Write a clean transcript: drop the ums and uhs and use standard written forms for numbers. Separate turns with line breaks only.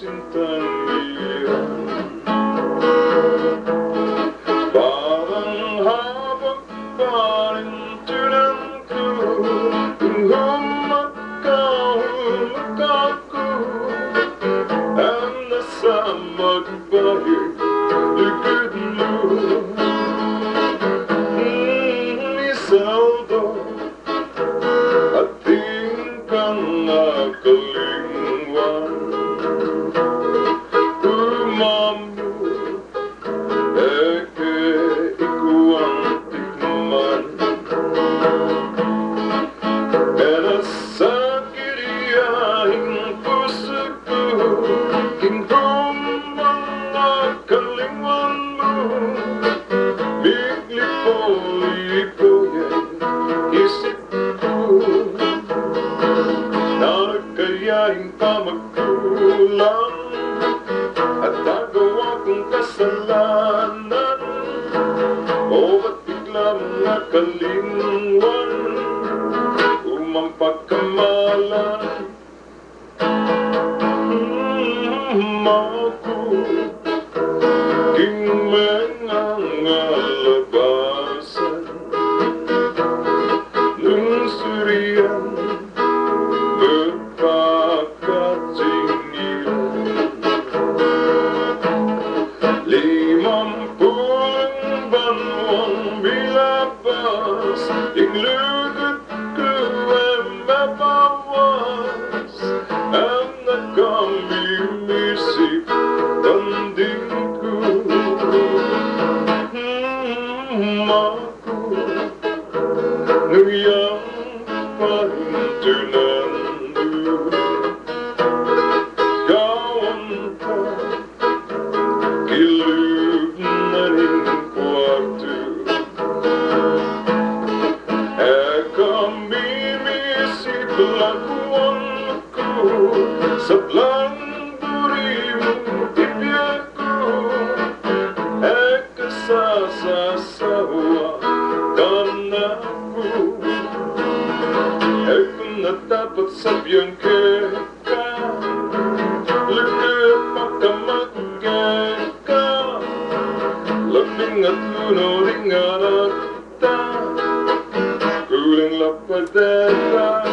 sintang iyan. Parang habang parintunan ko, kung humagkahulog ako, ang nasa magbayag likod mo. Isaldo at tingin kang nakalingwan, umamu eke ikuang tikman. Kaya sa kiriyahing puso ko, kingkong mga kalingwan mo, bigli po isip ko na nagkayahin pa magkulang at nagawa kong kasalanan. O ba't bigla mga kalingwan umampagkamalan? Mako king mga ngalabasan nung surian magpakatingilan. 50 banwang bilabas, inglugod ko ay mabawas, ang nakamimisip tanding ko. Mako nuyang parintunan mo, kawan pa kilug na rin kwarto. Kamimisip lakuan ko sa blanduri mong tibiyag ko. Kasasasawa ka na ko, kung natapat sa biyang ka, lagay pagkamagay ka, labing at luno ring arata, kulang lapadeta.